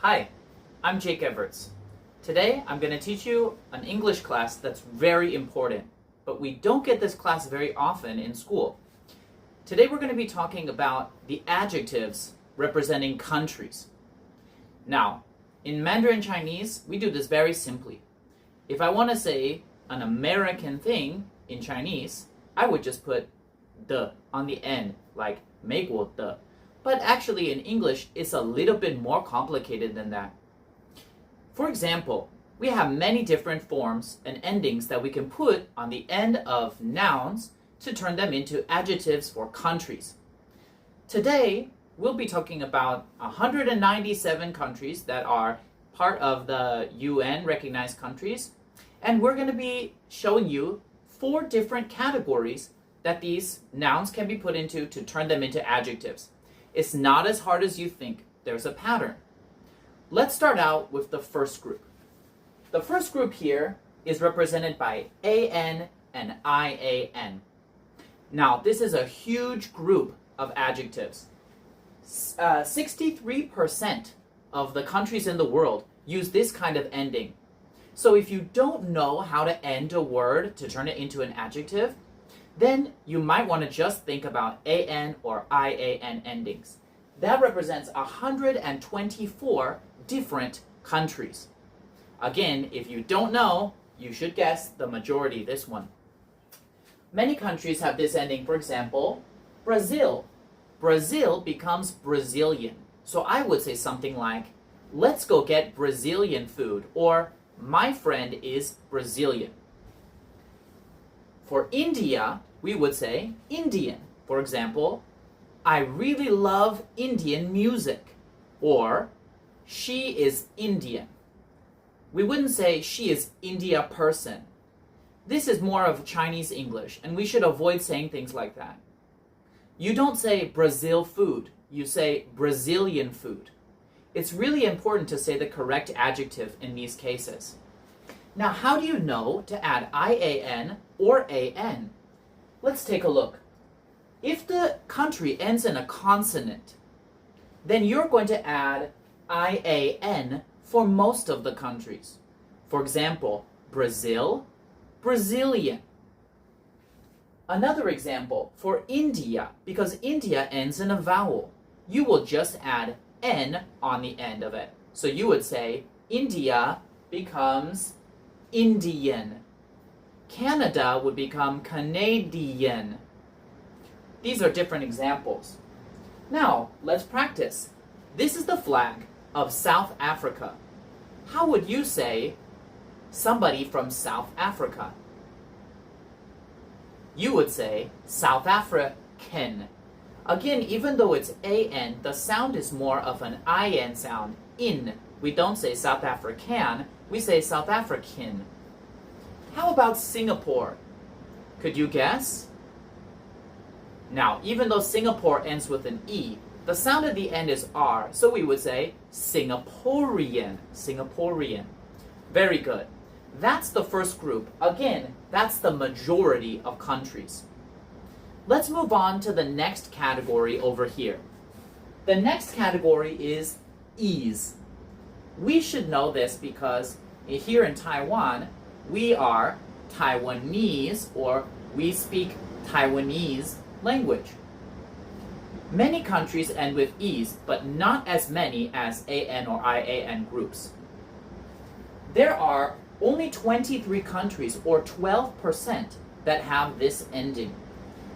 Hi, I'm Jake Everts. Today I'm going to teach you an English class that's very important, but we don't get this class very often in school. Today we're going to be talking about the adjectives representing countries. Now, in Mandarin Chinese, we do this very simply. If I want to say an American thing in Chinese, I would just put the on the end, like 美国的. But actually in English, it's a little bit more complicated than that. For example, we have many different forms and endings that we can put on the end of nouns to turn them into adjectives for countries. Today, we'll be talking about 197 countries that are part of the UN recognized countries, and we're going to be showing you 4 different categories that these nouns can be put into to turn them into adjectives. It's not as hard as you think. There's a pattern. Let's start out with the first group. The first group here is represented by AN and IAN. Now, this is a huge group of adjectives. 63% of the countries in the world use this kind of ending. So if you don't know how to end a word to turn it into an adjective, then you might want to just think about AN or IAN endings. That represents 124 different countries. Again, if you don't know, you should guess the majority, this one. Many countries have this ending. For example, Brazil. Brazil becomes Brazilian. So I would say something like, let's go get Brazilian food, or my friend is Brazilian. For India, we would say Indian. For example, I really love Indian music, or she is Indian. We wouldn't say she is India person. This is more of Chinese English, and we should avoid saying things like that. You don't say Brazil food, you say Brazilian food. It's really important to say the correct adjective in these cases. Now, how do you know to add IAN or AN? Let's take a look. If the country ends in a consonant, then you're going to add IAN for most of the countries. For example, Brazil, Brazilian. Another example, for India, because India ends in a vowel, you will just add N on the end of it. So you would say India becomes Indian. Canada would become Canadian. These are different examples. Now, let's practice. This is the flag of South Africa. How would you say somebody from South Africa? You would say South African. Again, even though it's AN, the sound is more of an IN sound, in. We don't say South African, we say South African. How about Singapore? Could you guess? Now, even though Singapore ends with an E, the sound at the end is R, so we would say Singaporean, Singaporean. Very good. That's the first group. Again, that's the majority of countries. Let's move on to the next category over here. The next category is ease. We should know this because here in Taiwan, we are Taiwanese, or we speak Taiwanese language. Many countries end with ease, but not as many as AN or IAN groups. There are only 23 countries, or 12%, that have this ending.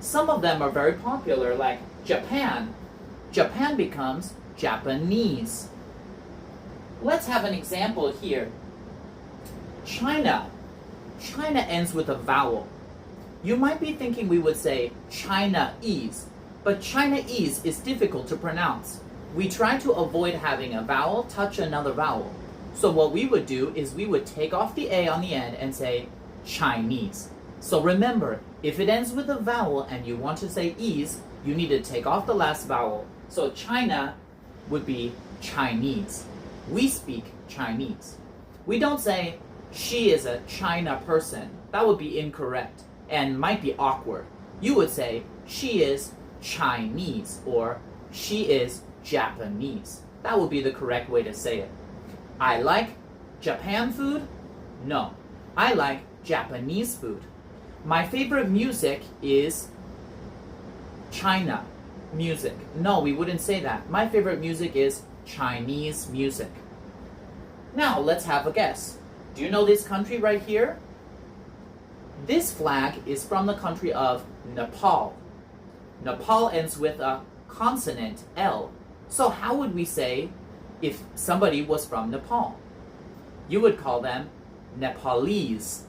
Some of them are very popular, like Japan. Japan becomes Japanese. Let's have an example here. China. China ends with a vowel. You might be thinking we would say Chinese, but Chinese is difficult to pronounce. We try to avoid having a vowel touch another vowel. So what we would do is we would take off the A on the end and say Chinese. So remember, if it ends with a vowel and you want to say ease, you need to take off the last vowel. So China would be Chinese. We speak Chinese. We don't say she is a China person. That would be incorrect and might be awkward. You would say she is Chinese or she is Japanese. That would be the correct way to say it. I like Japan food? No. I like Japanese food. My favorite music is China music. No, we wouldn't say that. My favorite music is Chinese music. Now, let's have a guess. Do you know this country right here? This flag is from the country of Nepal. Nepal ends with a consonant L. So how would we say if somebody was from Nepal? You would call them Nepalese.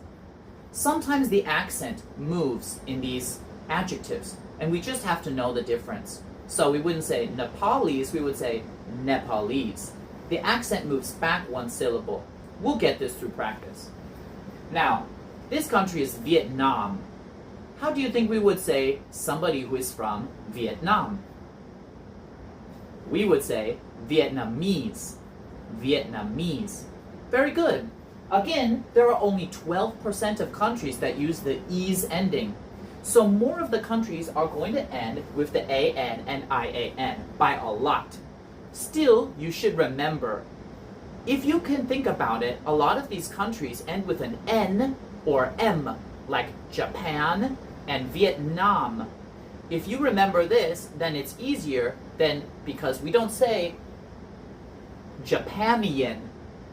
Sometimes the accent moves in these adjectives, and we just have to know the difference. So we wouldn't say Nepalese, we would say Nepalese. The accent moves back one syllable. We'll get this through practice. Now, this country is Vietnam. How do you think we would say somebody who is from Vietnam? We would say Vietnamese. Vietnamese. Very good. Again, there are only 12% of countries that use the "-ese" ending. So more of the countries are going to end with the AN and IAN by a lot. Still, you should remember, if you can think about it, a lot of these countries end with an N or M, like Japan and Vietnam. If you remember this, then it's easier than, because we don't say Japanian,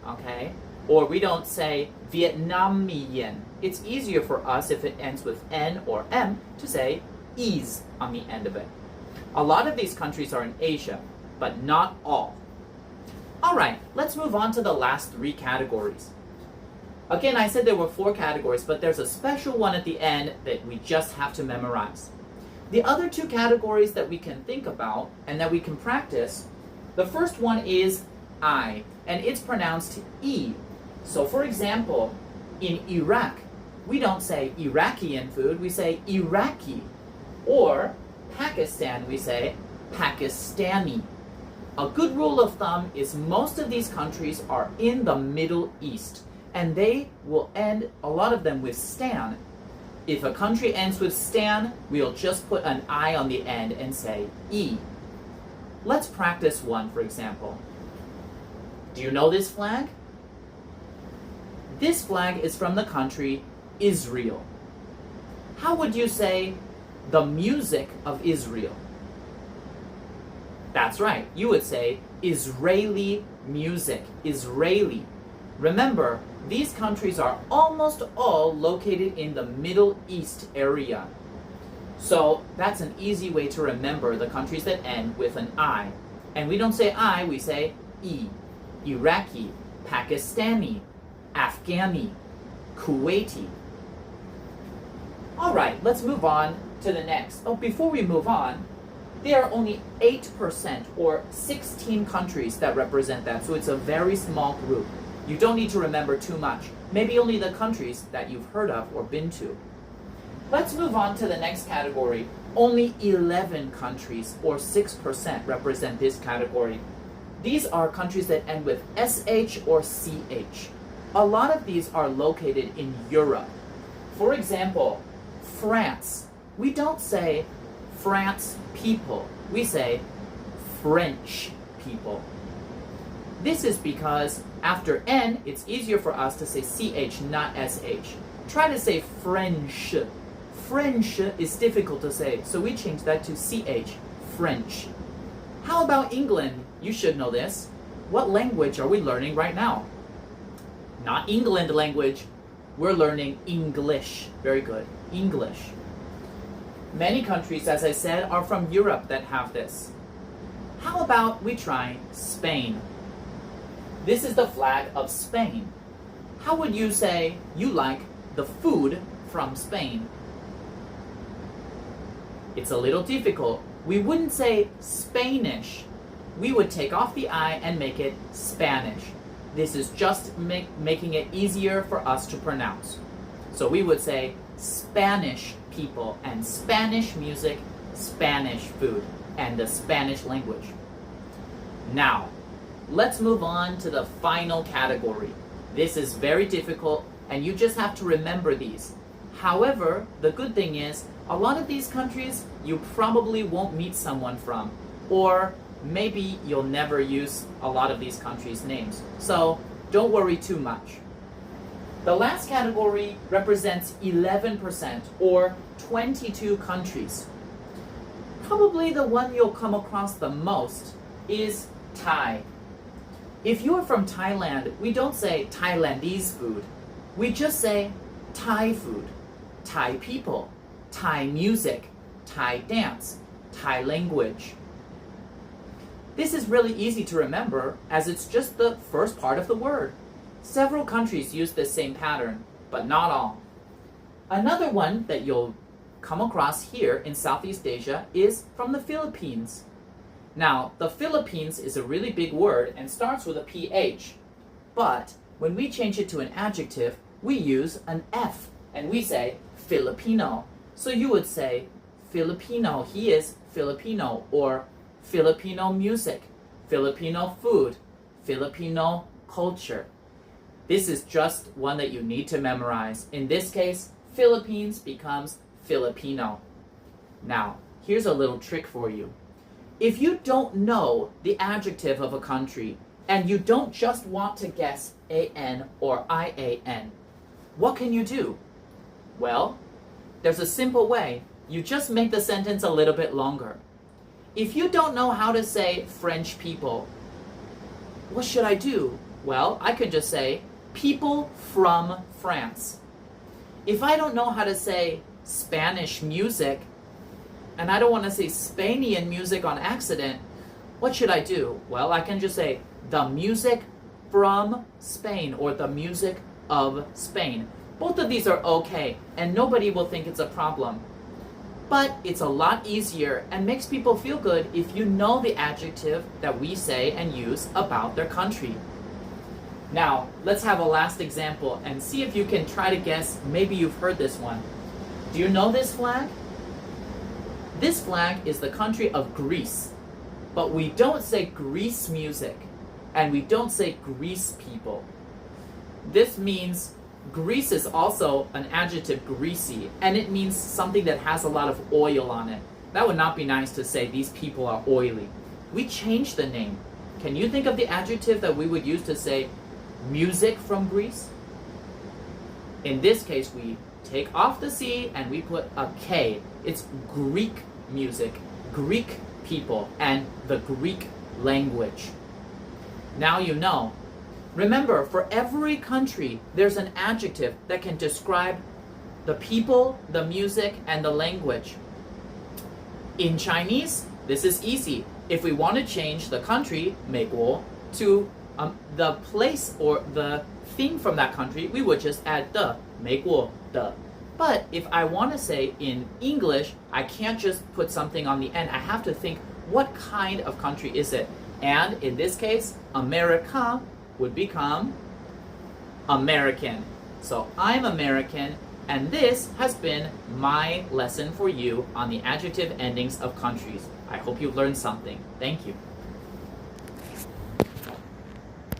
okay? Or we don't say Vietnamian. It's easier for us if it ends with N or M to say "-ese" on the end of it. A lot of these countries are in Asia, but not all. Alright, let's move on to the last 3 categories. Again, I said there were 4 categories, but there's a special one at the end that we just have to memorize. The other 2 categories that we can think about and that we can practice, the first one is I, and it's pronounced E. So for example, in Iraq, we don't say Iraqian food, we say Iraqi. Or Pakistan, we say Pakistani. A good rule of thumb is most of these countries are in the Middle East, and they will end, a lot of them, with stan. If a country ends with stan, we'll just put an I on the end and say E. Let's practice one, for example. Do you know this flag? This flag is from the country Israel. How would you say the music of Israel? That's right, you would say Israeli music, Israeli. Remember, these countries are almost all located in the Middle East area. So that's an easy way to remember the countries that end with an I. And we don't say I, we say E. Iraqi, Pakistani, Afghani, Kuwaiti. Alright, let's move on to the next. Oh, before we move on, there are only 8% or 16 countries that represent that, so it's a very small group. You don't need to remember too much. Maybe only the countries that you've heard of or been to. Let's move on to the next category. Only 11 countries or 6% represent this category. These are countries that end with SH or CH. A lot of these are located in Europe. For example, France. We don't say France people. We say French people. This is because after N, it's easier for us to say CH, not SH. Try to say French. French is difficult to say, so we change that to CH, French. How about England? You should know this. What language are we learning right now? Not England language. We're learning English. Very good. English. Many countries, as I said, are from Europe that have this. How about we try Spain? This is the flag of Spain. How would you say you like the food from Spain? It's a little difficult. We wouldn't say Spanish. We would take off the I and make it Spanish. This is just making it easier for us to pronounce. So we would say Spanish people and Spanish music, Spanish food, and the Spanish language. Now, let's move on to the final category. This is very difficult, and you just have to remember these. However, the good thing is, a lot of these countries you probably won't meet someone from, or maybe you'll never use a lot of these countries' names. So don't worry too much. The last category represents 11% or 22 countries. Probably the one you'll come across the most is Thai. If you are from Thailand, we don't say Thailandese food. We just say Thai food, Thai people, Thai music, Thai dance, Thai language. This is really easy to remember as it's just the first part of the word. Several countries use this same pattern, but not all. Another one that you'll come across here in Southeast Asia is from the Philippines. Now, the Philippines is a really big word and starts with a PH, but when we change it to an adjective, we use an F and we say Filipino. So you would say Filipino, he is Filipino, or Filipino music, Filipino food, Filipino culture. This is just one that you need to memorize. In this case, Philippines becomes Filipino. Now, here's a little trick for you. If you don't know the adjective of a country, and you don't just want to guess AN or IAN, what can you do? Well, there's a simple way. You just make the sentence a little bit longer. If you don't know how to say French people, what should I do? Well, I could just say people from France. If I don't know how to say Spanish music, and I don't want to say Spanian music on accident, what should I do? Well, I can just say the music from Spain or the music of Spain. Both of these are okay, and nobody will think it's a problem. But it's a lot easier and makes people feel good if you know the adjective that we say and use about their country. Now, let's have a last example and see if you can try to guess. Maybe you've heard this one. Do you know this flag? This flag is the country of Greece, but we don't say Greece music, and we don't say Greece people. This means Greece is also an adjective, greasy, and it means something that has a lot of oil on it. That would not be nice to say these people are oily. We changed the name. Can you think of the adjective that we would use to say music from Greece? In this case, we take off the C and we put a K. It's Greek music, Greek people, and the Greek language. Now you know. Remember, for every country, there's an adjective that can describe the people, the music, and the language. In Chinese, this is easy. If we want to change the country, 美国, to the place or the thing from that country, we would just add the, 美国的. But if I want to say in English, I can't just put something on the end. I have to think, what kind of country is it? And in this case, America would become American. So I'm American, and this has been my lesson for you on the adjective endings of countries. I hope you learned something. Thank you.